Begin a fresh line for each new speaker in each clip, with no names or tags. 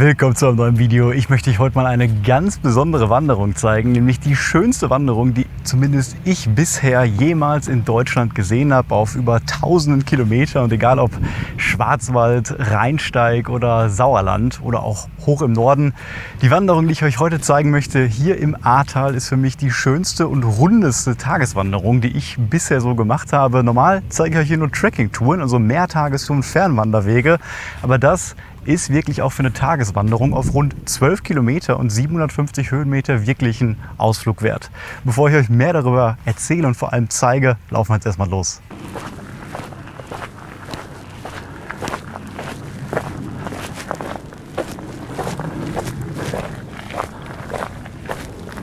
Willkommen zu einem neuen Video. Ich möchte euch heute mal eine ganz besondere Wanderung zeigen, nämlich die schönste Wanderung, die zumindest ich bisher jemals in Deutschland gesehen habe, auf über tausenden Kilometer, und egal ob Schwarzwald, Rheinsteig oder Sauerland oder auch hoch im Norden. Die Wanderung, die ich euch heute zeigen möchte, hier im Ahrtal, ist für mich die schönste und rundeste Tageswanderung, die ich bisher so gemacht habe. Normal zeige ich euch hier nur Trekkingtouren, also Mehrtagestouren, Fernwanderwege, aber das ist wirklich auch für eine Tageswanderung auf rund 12 Kilometer und 750 Höhenmeter wirklich ein Ausflug wert. Bevor ich euch mehr darüber erzähle und vor allem zeige, laufen wir jetzt erstmal los.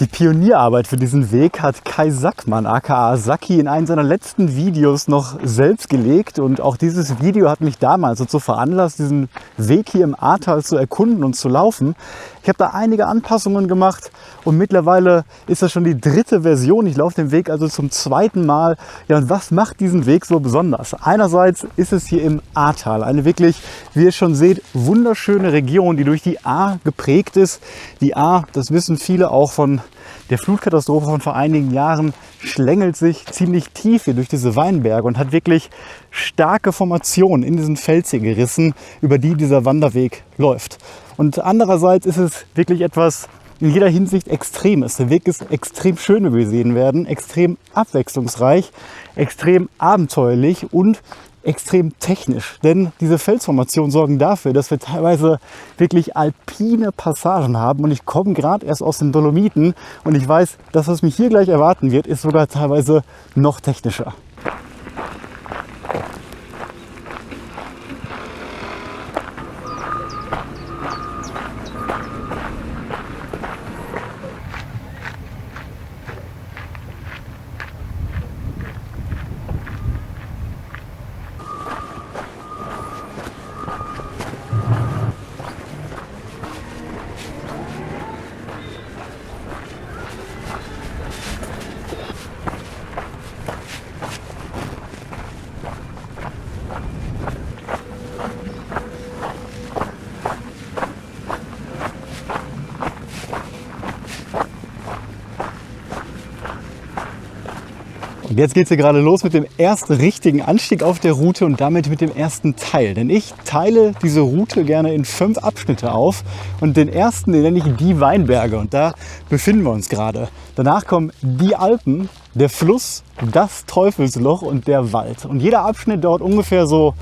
Die Pionierarbeit für diesen Weg hat Kai Sackmann, aka Sacki, in einem seiner letzten Videos noch selbst gelegt. Und auch dieses Video hat mich damals dazu veranlasst, diesen Weg hier im Ahrtal zu erkunden und zu laufen. Ich habe da einige Anpassungen gemacht und mittlerweile ist das schon die dritte Version. Ich laufe den Weg also zum zweiten Mal. Ja, und was macht diesen Weg so besonders? Einerseits ist es hier im Ahrtal eine wirklich, wie ihr schon seht, wunderschöne Region, die durch die Ahr geprägt ist. Die Ahr, das wissen viele auch von der Flutkatastrophe von vor einigen Jahren, schlängelt sich ziemlich tief hier durch diese Weinberge und hat wirklich starke Formationen in diesen felsigen Rissen, über die dieser Wanderweg läuft. Und andererseits ist es wirklich etwas in jeder Hinsicht Extremes. Der Weg ist extrem schön, wie wir sehen werden, extrem abwechslungsreich, extrem abenteuerlich und extrem technisch, denn diese Felsformationen sorgen dafür, dass wir teilweise wirklich alpine Passagen haben, und ich komme gerade erst aus den Dolomiten und ich weiß, das, was mich hier gleich erwarten wird, ist sogar teilweise noch technischer. Und jetzt geht es hier gerade los mit dem ersten richtigen Anstieg auf der Route und damit mit dem ersten Teil. Denn ich teile diese Route gerne in 5 Abschnitte auf, und den ersten, den nenne ich die Weinberge, und da befinden wir uns gerade. Danach kommen die Alpen, der Fluss, das Teufelsloch und der Wald. Und jeder Abschnitt dauert ungefähr so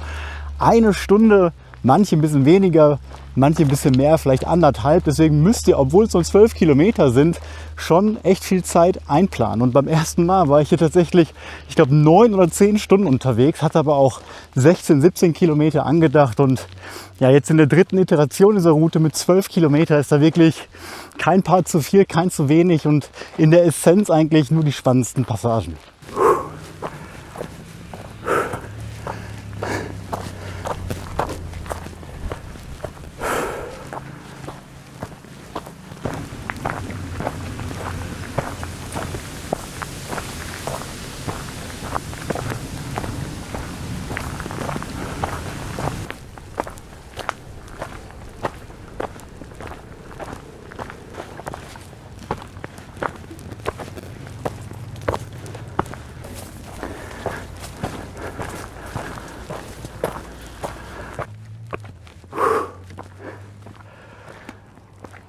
eine Stunde, manche ein bisschen weniger, manche ein bisschen mehr, vielleicht 1,5. Deswegen müsst ihr, obwohl es nur 12 Kilometer sind, schon echt viel Zeit einplanen. Und beim ersten Mal war ich hier tatsächlich, ich glaube, 9 oder 10 Stunden unterwegs, hatte aber auch 16, 17 Kilometer angedacht. Und ja, jetzt in der dritten Iteration dieser Route mit 12 Kilometer ist da wirklich kein Part zu viel, kein zu wenig und in der Essenz eigentlich nur die spannendsten Passagen.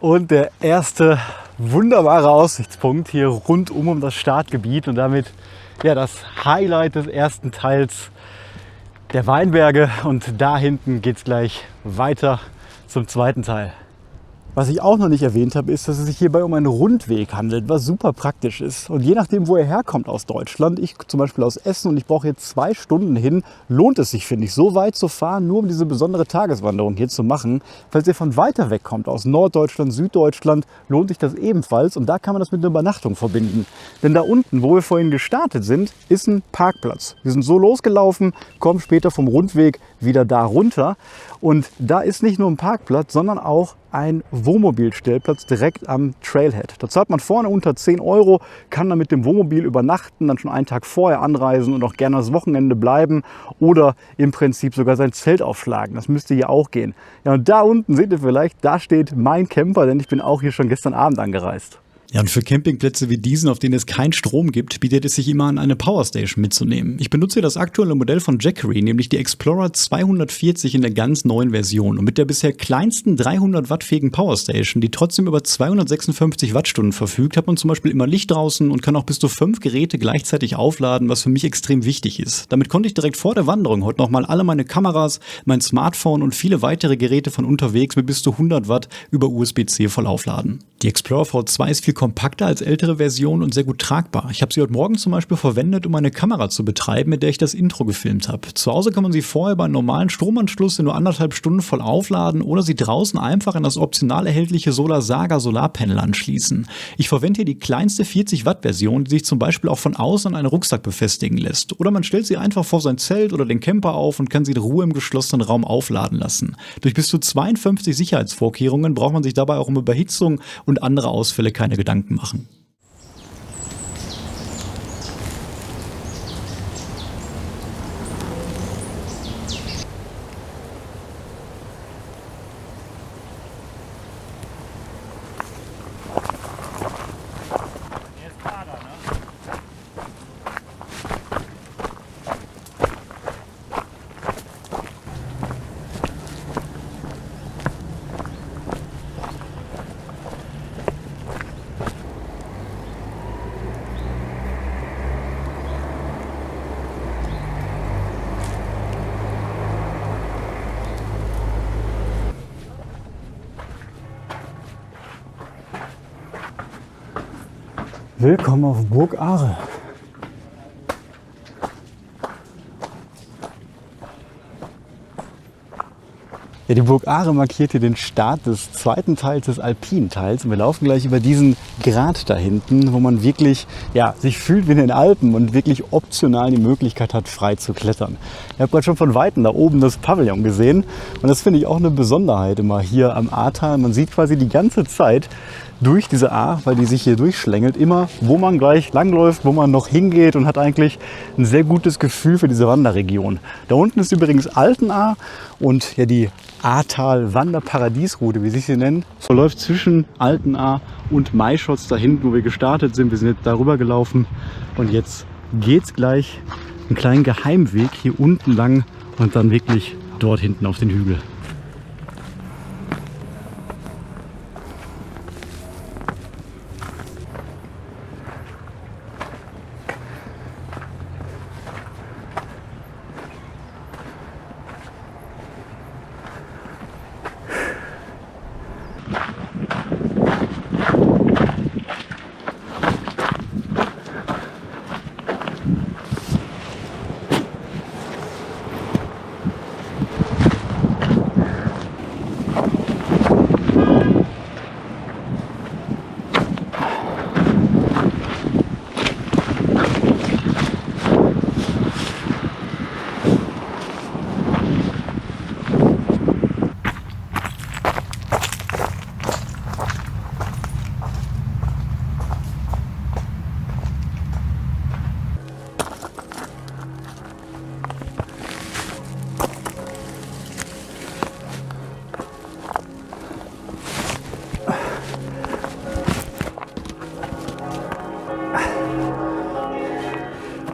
Und der erste wunderbare Aussichtspunkt hier rundum um das Startgebiet und damit ja das Highlight des ersten Teils der Weinberge. Und da hinten geht es gleich weiter zum zweiten Teil. Was ich auch noch nicht erwähnt habe, ist, dass es sich hierbei um einen Rundweg handelt, was super praktisch ist. Und je nachdem, wo ihr herkommt aus Deutschland, ich zum Beispiel aus Essen und ich brauche jetzt 2 Stunden hin, lohnt es sich, finde ich, so weit zu fahren, nur um diese besondere Tageswanderung hier zu machen. Falls ihr von weiter weg kommt, aus Norddeutschland, Süddeutschland, lohnt sich das ebenfalls, und da kann man das mit einer Übernachtung verbinden. Denn da unten, wo wir vorhin gestartet sind, ist ein Parkplatz. Wir sind so losgelaufen, kommen später vom Rundweg wieder da runter. Und da ist nicht nur ein Parkplatz, sondern auch ein Wohnmobilstellplatz direkt am Trailhead. Da zahlt man vorne unter 10 €, kann dann mit dem Wohnmobil übernachten, dann schon einen Tag vorher anreisen und auch gerne das Wochenende bleiben oder im Prinzip sogar sein Zelt aufschlagen. Das müsste hier auch gehen. Ja, und da unten seht ihr vielleicht, da steht mein Camper, denn ich bin auch hier schon gestern Abend angereist.
Ja, und für Campingplätze wie diesen, auf denen es keinen Strom gibt, bietet es sich immer an, eine Powerstation mitzunehmen. Ich benutze hier das aktuelle Modell von Jackery, nämlich die Explorer 240 in der ganz neuen Version. Und mit der bisher kleinsten 300 Watt fähigen Powerstation, die trotzdem über 256 Wattstunden verfügt, hat man zum Beispiel immer Licht draußen und kann auch bis zu 5 Geräte gleichzeitig aufladen, was für mich extrem wichtig ist. Damit konnte ich direkt vor der Wanderung heute nochmal alle meine Kameras, mein Smartphone und viele weitere Geräte von unterwegs mit bis zu 100 Watt über USB-C voll aufladen. Die Explorer V2 ist viel kompakter als ältere Versionen und sehr gut tragbar. Ich habe sie heute Morgen zum Beispiel verwendet, um eine Kamera zu betreiben, mit der ich das Intro gefilmt habe. Zu Hause kann man sie vorher bei einem normalen Stromanschluss in nur 1,5 Stunden voll aufladen oder sie draußen einfach an das optional erhältliche SolarSaga Solarpanel anschließen. Ich verwende hier die kleinste 40 Watt Version, die sich zum Beispiel auch von außen an einen Rucksack befestigen lässt. Oder man stellt sie einfach vor sein Zelt oder den Camper auf und kann sie in Ruhe im geschlossenen Raum aufladen lassen. Durch bis zu 52 Sicherheitsvorkehrungen braucht man sich dabei auch um Überhitzung und andere Ausfälle keine Gedanken machen.
Willkommen auf Burg Aare. Ja, die Burg Aare markiert hier den Start des zweiten Teils des Alpinteils. Und wir laufen gleich über diesen Grat da hinten, wo man wirklich sich fühlt wie in den Alpen und wirklich optional die Möglichkeit hat, frei zu klettern. Ich habe gerade schon von Weitem da oben das Pavillon gesehen. Und das finde ich auch eine Besonderheit immer hier am Ahrtal. Man sieht quasi die ganze Zeit durch diese Ahr, weil die sich hier durchschlängelt, immer, wo man gleich langläuft, wo man noch hingeht und hat eigentlich ein sehr gutes Gefühl für diese Wanderregion. Da unten ist übrigens Altenahr und ja die Ahrtal-Wanderparadiesroute, wie sich sie nennen, verläuft zwischen Altenahr und Maischotz da hinten, wo wir gestartet sind. Wir sind jetzt darüber gelaufen und jetzt geht's gleich einen kleinen Geheimweg hier unten lang und dann wirklich dort hinten auf den Hügel.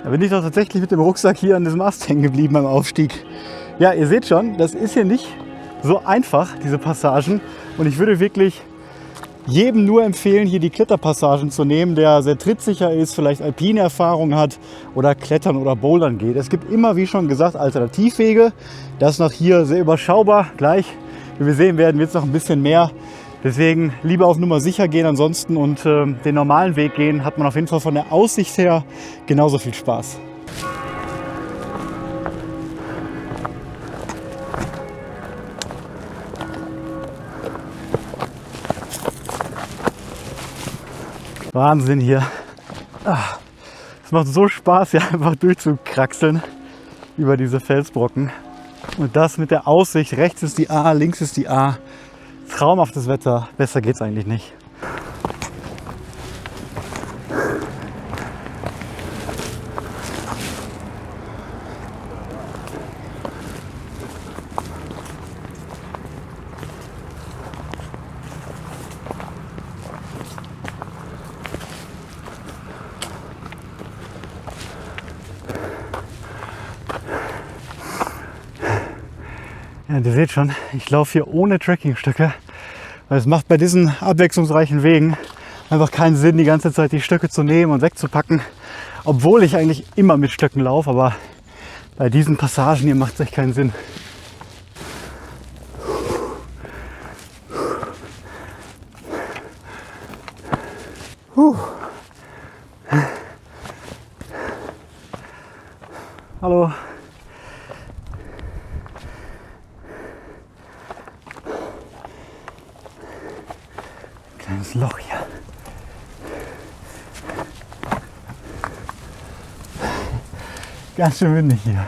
Da bin ich doch tatsächlich mit dem Rucksack hier an diesem Ast hängen geblieben beim Aufstieg. Ja, ihr seht schon, das ist hier nicht so einfach, diese Passagen. Und ich würde wirklich jedem nur empfehlen, hier die Kletterpassagen zu nehmen, der sehr trittsicher ist, vielleicht alpine Erfahrung hat oder Klettern oder Bouldern geht. Es gibt immer, wie schon gesagt, Alternativwege. Das ist noch hier sehr überschaubar. Gleich, wie wir sehen werden, wird es noch ein bisschen mehr. Deswegen lieber auf Nummer sicher gehen ansonsten und den normalen Weg gehen, hat man auf jeden Fall von der Aussicht her genauso viel Spaß. Wahnsinn hier. Es macht so Spaß, hier einfach durchzukraxeln über diese Felsbrocken. Und das mit der Aussicht. Rechts ist die A, links ist die A. Traumhaftes Wetter. Besser geht's eigentlich nicht. Ja, ihr seht schon, ich laufe hier ohne Trekkingstöcke, weil es macht bei diesen abwechslungsreichen Wegen einfach keinen Sinn, die ganze Zeit die Stöcke zu nehmen und wegzupacken, obwohl ich eigentlich immer mit Stöcken laufe, aber bei diesen Passagen hier macht es echt keinen Sinn. Hallo. Kleines Loch hier. Ganz schön windig hier.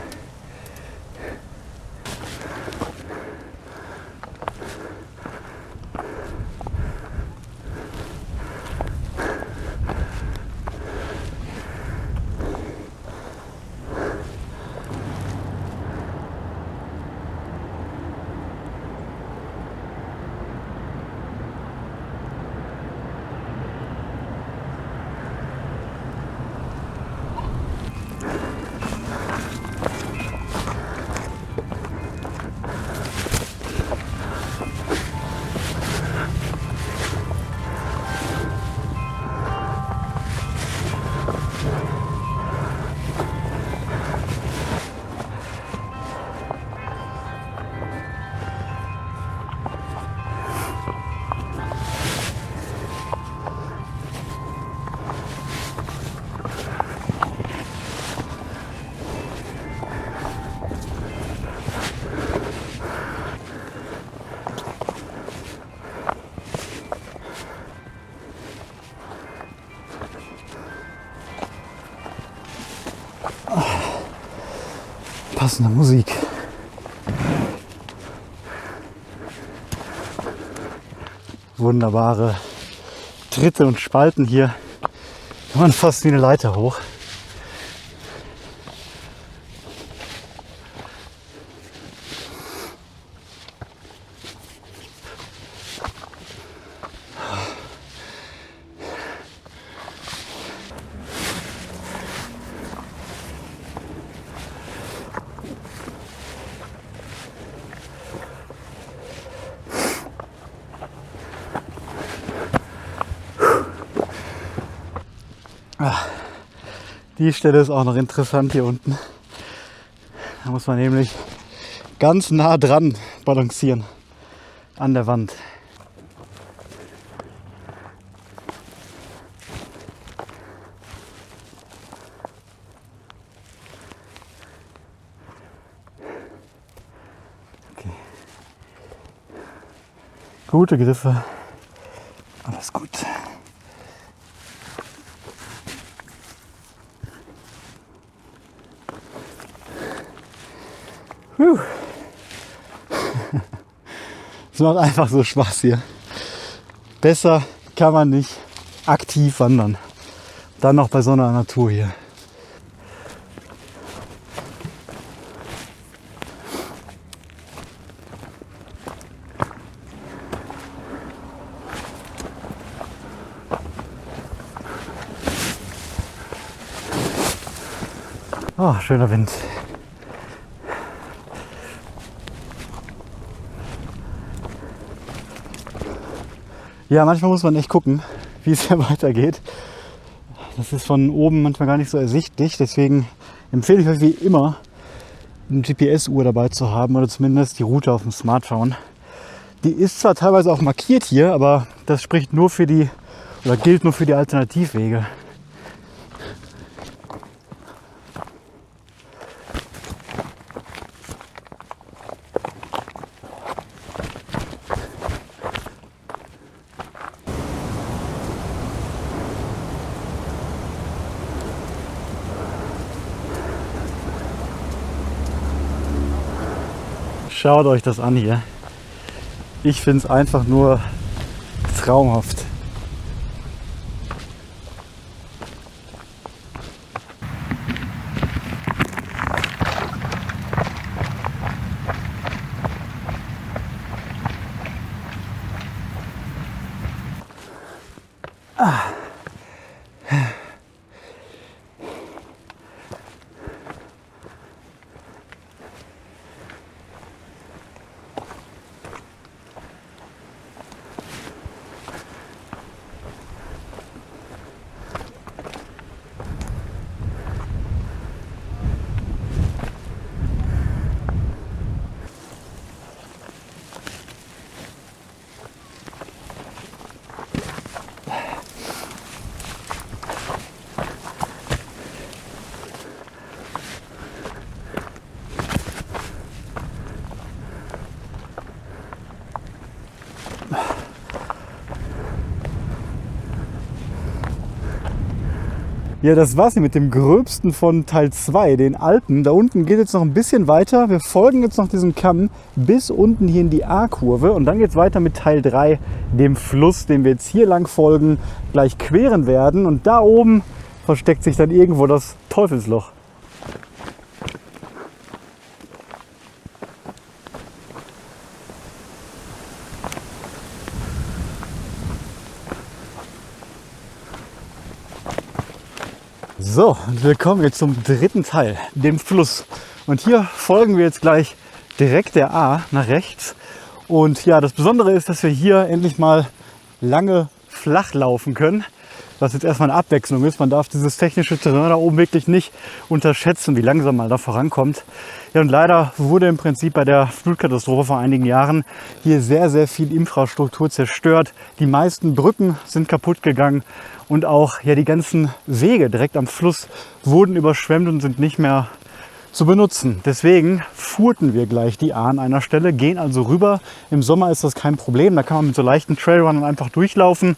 Passende Musik. Wunderbare Tritte und Spalten hier. Kann man fast wie eine Leiter hoch. Die Stelle ist auch noch interessant hier unten. Da muss man nämlich ganz nah dran balancieren an der Wand. Okay. Gute Griffe. Alles gut. Es macht einfach so Spaß hier. Besser kann man nicht aktiv wandern. Dann noch bei so einer Natur hier. Oh, schöner Wind. Ja, manchmal muss man echt gucken, wie es hier weitergeht. Das ist von oben manchmal gar nicht so ersichtlich. Deswegen empfehle ich euch wie immer, eine GPS-Uhr dabei zu haben oder zumindest die Route auf dem Smartphone. Die ist zwar teilweise auch markiert hier, aber das spricht nur für die oder gilt nur für die Alternativwege. Schaut euch das an hier. Ich finde es einfach nur traumhaft. Ja, das war's hier mit dem gröbsten von Teil 2, den Alpen. Da unten geht jetzt noch ein bisschen weiter. Wir folgen jetzt noch diesem Kamm bis unten hier in die A-Kurve. Und dann geht's weiter mit Teil 3, dem Fluss, den wir jetzt hier lang folgen, gleich queren werden. Und da oben versteckt sich dann irgendwo das Teufelsloch. So, und wir kommen jetzt zum dritten Teil, dem Fluss. Und hier folgen wir jetzt gleich direkt der A nach rechts. Und ja, das Besondere ist, dass wir hier endlich mal lange flach laufen können, was jetzt erstmal eine Abwechslung ist. Man darf dieses technische Terrain da oben wirklich nicht unterschätzen, wie langsam man da vorankommt. Ja, und leider wurde im Prinzip bei der Flutkatastrophe vor einigen Jahren hier sehr, sehr viel Infrastruktur zerstört. Die meisten Brücken sind kaputt gegangen. Und auch ja, die ganzen Wege direkt am Fluss wurden überschwemmt und sind nicht mehr zu benutzen. Deswegen furten wir gleich die A an einer Stelle, gehen also rüber. Im Sommer ist das kein Problem, da kann man mit so leichten Trailrunnern einfach durchlaufen.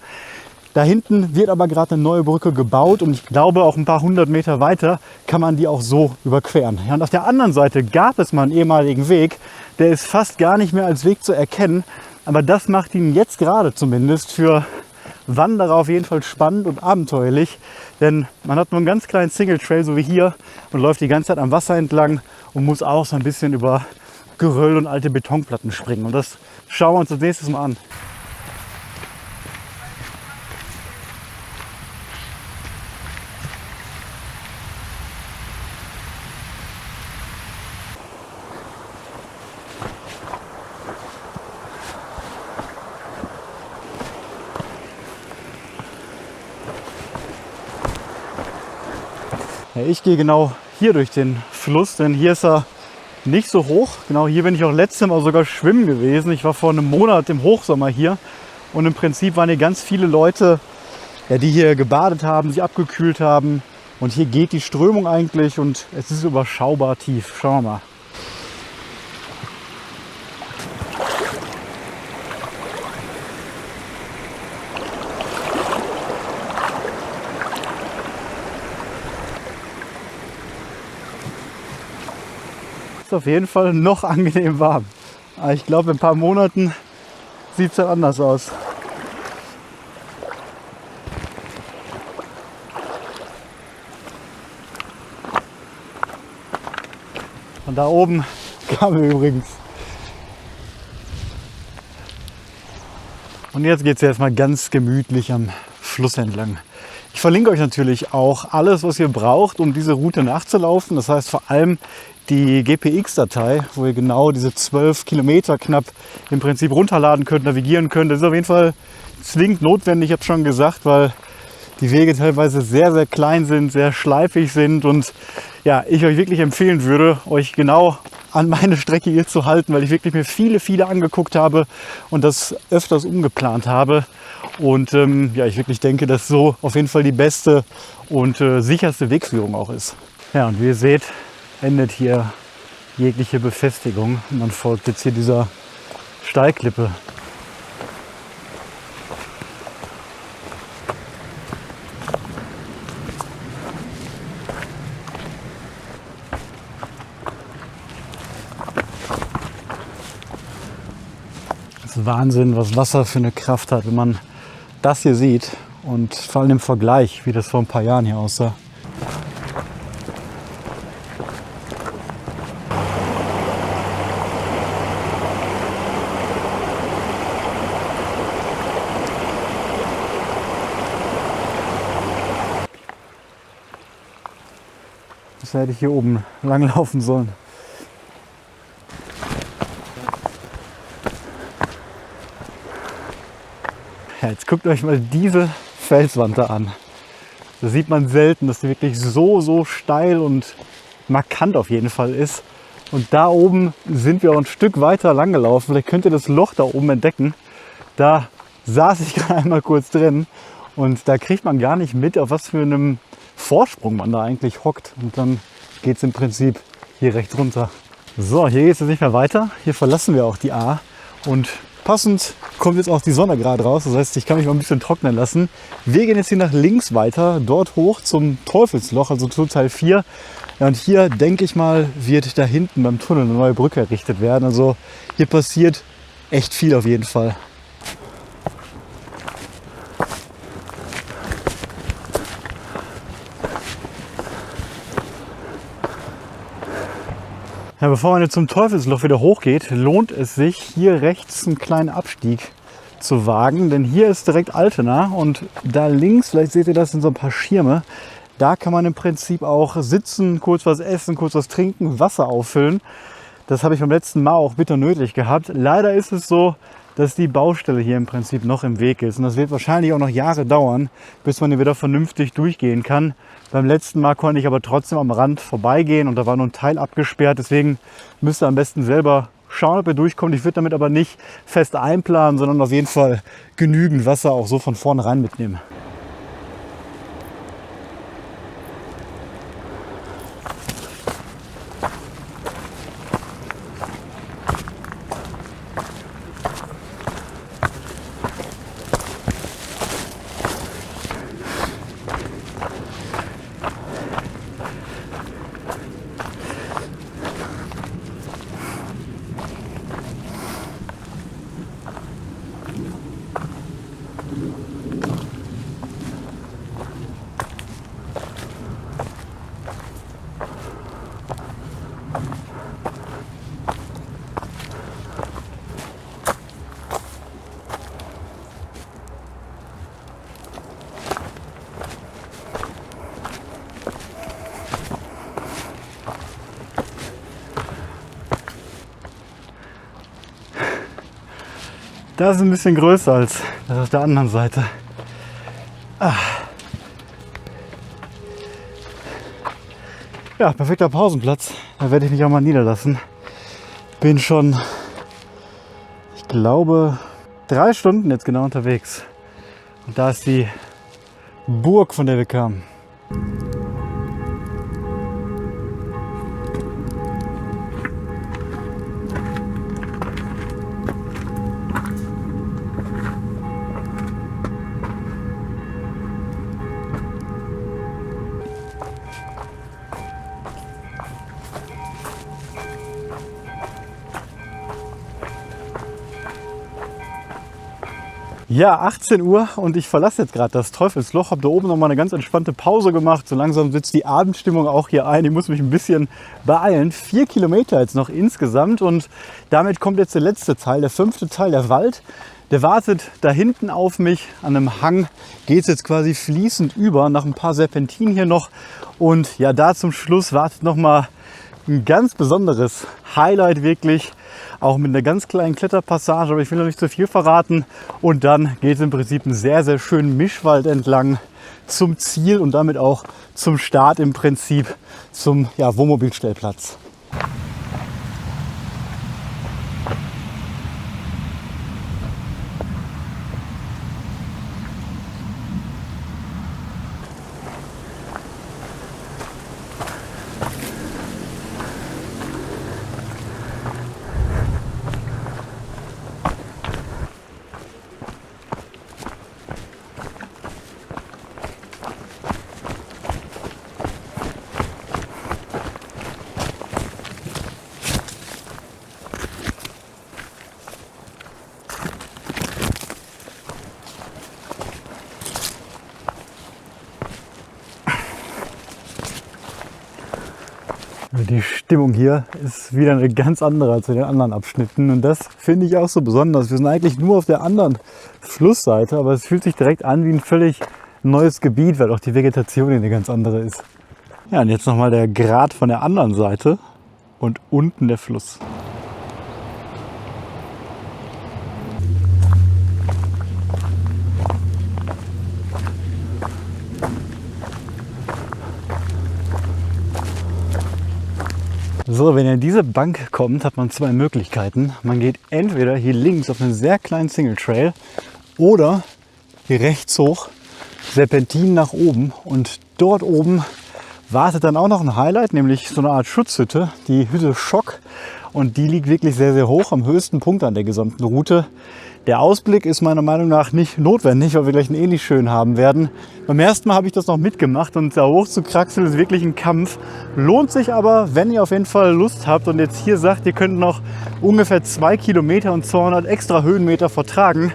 Da hinten wird aber gerade eine neue Brücke gebaut und ich glaube auch ein paar hundert Meter weiter kann man die auch so überqueren. Ja, und auf der anderen Seite gab es mal einen ehemaligen Weg, der ist fast gar nicht mehr als Weg zu erkennen. Aber das macht ihn jetzt gerade zumindest für Wanderer auf jeden Fall spannend und abenteuerlich, denn man hat nur einen ganz kleinen Single Trail, so wie hier, und läuft die ganze Zeit am Wasser entlang und muss auch so ein bisschen über Geröll und alte Betonplatten springen. Und das schauen wir uns als nächstes mal an. Ja, ich gehe genau hier durch den Fluss, denn hier ist er nicht so hoch. Genau hier bin ich auch letztes Mal sogar schwimmen gewesen. Ich war vor einem Monat im Hochsommer hier und im Prinzip waren hier ganz viele Leute, ja, die hier gebadet haben, sich abgekühlt haben. Und hier geht die Strömung eigentlich und es ist überschaubar tief. Schauen wir mal. Ist auf jeden Fall noch angenehm warm. Aber ich glaube, in ein paar Monaten sieht es dann anders aus. Von da oben kamen wir übrigens. Und jetzt geht es erstmal ganz gemütlich am Fluss entlang. Ich verlinke euch natürlich auch alles, was ihr braucht, um diese Route nachzulaufen. Das heißt vor allem die GPX-Datei, wo ihr genau diese 12 Kilometer knapp im Prinzip runterladen könnt, navigieren könnt. Das ist auf jeden Fall zwingend notwendig, ich habe schon gesagt, weil die Wege teilweise sehr, sehr klein sind, sehr schleifig sind und ja, ich euch wirklich empfehlen würde, euch genau an meine Strecke hier zu halten, weil ich wirklich mir viele angeguckt habe und das öfters umgeplant habe. Und ja, ich wirklich denke, dass so auf jeden Fall die beste und sicherste Wegführung auch ist. Ja, und wie ihr seht, endet hier jegliche Befestigung. Man folgt jetzt hier dieser Steilklippe. Wahnsinn, was Wasser für eine Kraft hat, wenn man das hier sieht. Und vor allem im Vergleich, wie das vor ein paar Jahren hier aussah. Das hätte ich hier oben langlaufen sollen. Ja, jetzt guckt euch mal diese Felswand da an. Da sieht man selten, dass die wirklich so steil und markant auf jeden Fall ist. Und da oben sind wir auch ein Stück weiter lang gelaufen. Vielleicht könnt ihr das Loch da oben entdecken. Da saß ich gerade einmal kurz drin und da kriegt man gar nicht mit, auf was für einem Vorsprung man da eigentlich hockt. Und dann geht es im Prinzip hier rechts runter. So, hier geht es jetzt nicht mehr weiter. Hier verlassen wir auch die A. Und passend kommt jetzt auch die Sonne gerade raus. Das heißt, ich kann mich mal ein bisschen trocknen lassen. Wir gehen jetzt hier nach links weiter, dort hoch zum Teufelsloch, also zu Teil 4. Ja, und hier, denke ich mal, wird da hinten beim Tunnel eine neue Brücke errichtet werden. Also hier passiert echt viel auf jeden Fall. Ja, bevor man jetzt zum Teufelsloch wieder hochgeht, lohnt es sich, hier rechts einen kleinen Abstieg zu wagen. Denn hier ist direkt Altena und da links, vielleicht seht ihr das, sind so ein paar Schirme. Da kann man im Prinzip auch sitzen, kurz was essen, kurz was trinken, Wasser auffüllen. Das habe ich beim letzten Mal auch bitter nötig gehabt. Leider ist es so, dass die Baustelle hier im Prinzip noch im Weg ist. Und das wird wahrscheinlich auch noch Jahre dauern, bis man hier wieder vernünftig durchgehen kann. Beim letzten Mal konnte ich aber trotzdem am Rand vorbeigehen und da war nur ein Teil abgesperrt. Deswegen müsst ihr am besten selber schauen, ob ihr durchkommt. Ich würde damit aber nicht fest einplanen, sondern auf jeden Fall genügend Wasser auch so von vornherein mitnehmen. Das ist ein bisschen größer als das auf der anderen Seite. Ja, perfekter Pausenplatz. Da werde ich mich auch mal niederlassen. Bin schon, ich glaube, 3 Stunden jetzt genau unterwegs. Und da ist die Burg, von der wir kamen. Ja, 18 Uhr und ich verlasse jetzt gerade das Teufelsloch. Habe da oben noch mal eine ganz entspannte Pause gemacht. So langsam sitzt die Abendstimmung auch hier ein. Ich muss mich ein bisschen beeilen. 4 Kilometer jetzt noch insgesamt und damit kommt jetzt der letzte Teil, der 5. Teil, der Wald. Der wartet da hinten auf mich. An einem Hang geht es jetzt quasi fließend über, nach ein paar Serpentinen hier noch. Und ja, da zum Schluss wartet noch mal ein ganz besonderes Highlight wirklich. Auch mit einer ganz kleinen Kletterpassage, aber ich will noch nicht zu viel verraten. Und dann geht es im Prinzip einen sehr, sehr schönen Mischwald entlang zum Ziel und damit auch zum Start im Prinzip zum Wohnmobilstellplatz. Die Stimmung hier ist wieder eine ganz andere als in den anderen Abschnitten und das finde ich auch so besonders. Wir sind eigentlich nur auf der anderen Flussseite, aber es fühlt sich direkt an wie ein völlig neues Gebiet, weil auch die Vegetation hier eine ganz andere ist. Ja, und jetzt nochmal der Grat von der anderen Seite und unten der Fluss. So, wenn ihr in diese Bank kommt, hat man zwei Möglichkeiten. Man geht entweder hier links auf einen sehr kleinen Single Trail oder hier rechts hoch, Serpentin nach oben. Und dort oben wartet dann auch noch ein Highlight, nämlich so eine Art Schutzhütte, die Hütte Schock. Und die liegt wirklich sehr, sehr hoch, am höchsten Punkt an der gesamten Route. Der Ausblick ist meiner Meinung nach nicht notwendig, weil wir gleich einen ähnlich schön haben werden. Beim ersten Mal habe ich das noch mitgemacht und da hoch zu kraxeln ist wirklich ein Kampf. Lohnt sich aber, wenn ihr auf jeden Fall Lust habt und jetzt hier sagt, ihr könnt noch ungefähr 2 Kilometer und 200 extra Höhenmeter vertragen.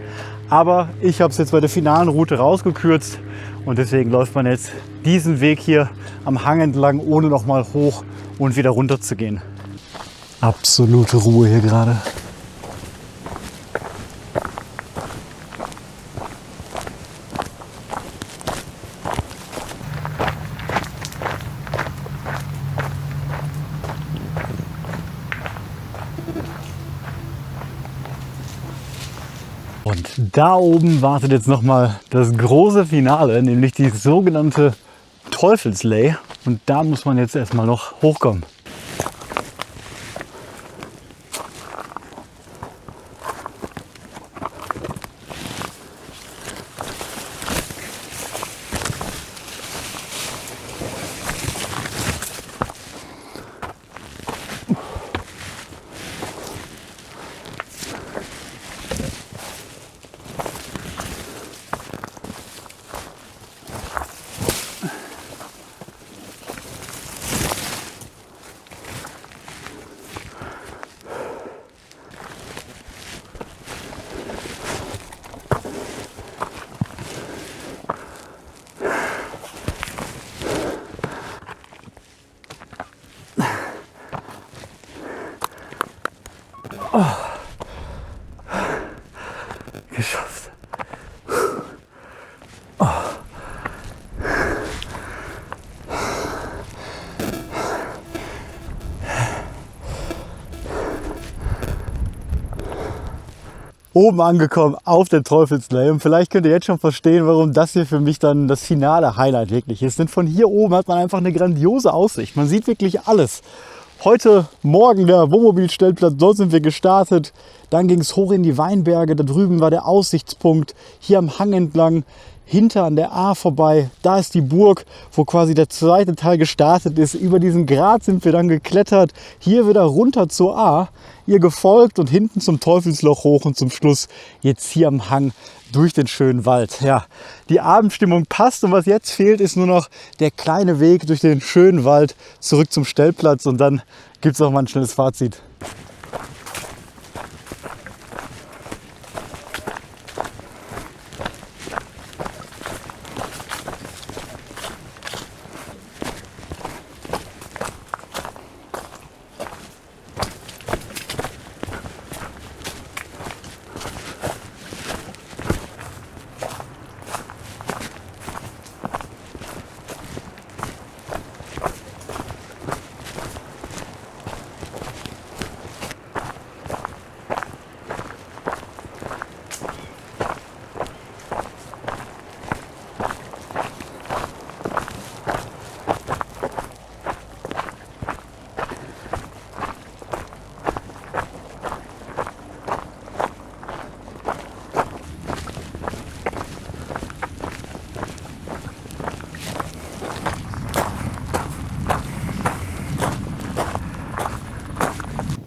Aber ich habe es jetzt bei der finalen Route rausgekürzt und deswegen läuft man jetzt diesen Weg hier am Hang entlang, ohne nochmal hoch und wieder runter zu gehen. Absolute Ruhe hier gerade. Und da oben wartet jetzt nochmal das große Finale, nämlich die sogenannte Teufelslay. Und da muss man jetzt erstmal noch hochkommen. Oh. Geschafft. Oh. Oben angekommen auf der Teufelslay und vielleicht könnt ihr jetzt schon verstehen, warum das hier für mich dann das finale Highlight wirklich ist. Denn von hier oben hat man einfach eine grandiose Aussicht. Man sieht wirklich alles. Heute Morgen der Wohnmobilstellplatz, dort sind wir gestartet. Dann ging es hoch in die Weinberge, da drüben war der Aussichtspunkt. Hier am Hang entlang, hinter an der A vorbei, da ist die Burg, wo quasi der zweite Teil gestartet ist. Über diesen Grat sind wir dann geklettert, hier wieder runter zur A, ihr gefolgt und hinten zum Teufelsloch hoch und zum Schluss jetzt hier am Hang durch den schönen Wald. Ja, die Abendstimmung passt und was jetzt fehlt, ist nur noch der kleine Weg durch den schönen Wald zurück zum Stellplatz und dann gibt es auch mal ein schnelles Fazit.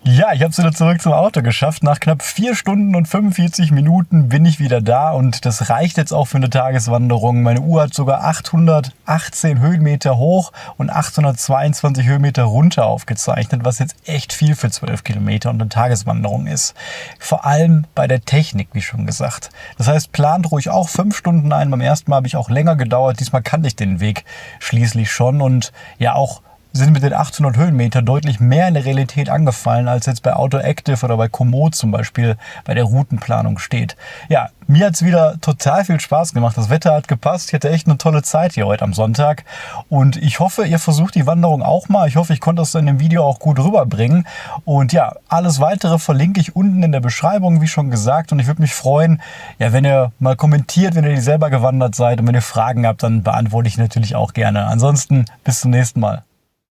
Ja, ich habe es wieder zurück zum Auto geschafft. Nach knapp 4 Stunden und 45 Minuten bin ich wieder da und das reicht jetzt auch für eine Tageswanderung. Meine Uhr hat sogar 818 Höhenmeter hoch und 822 Höhenmeter runter aufgezeichnet, was jetzt echt viel für 12 Kilometer und eine Tageswanderung ist. Vor allem bei der Technik, wie schon gesagt. Das heißt, plant ruhig auch 5 Stunden ein. Beim ersten Mal habe ich auch länger gedauert. Diesmal kannte ich den Weg schließlich schon und ja auch sind mit den 800 Höhenmeter deutlich mehr in der Realität angefallen, als jetzt bei AutoActive oder bei Komoot zum Beispiel bei der Routenplanung steht. Ja, mir hat es wieder total viel Spaß gemacht. Das Wetter hat gepasst. Ich hatte echt eine tolle Zeit hier heute am Sonntag. Und ich hoffe, ihr versucht die Wanderung auch mal. Ich hoffe, ich konnte das in dem Video auch gut rüberbringen. Und ja, alles Weitere verlinke ich unten in der Beschreibung, wie schon gesagt. Und ich würde mich freuen, ja, wenn ihr mal kommentiert, wenn ihr die selber gewandert seid. Und wenn ihr Fragen habt, dann beantworte ich natürlich auch gerne. Ansonsten bis zum nächsten Mal.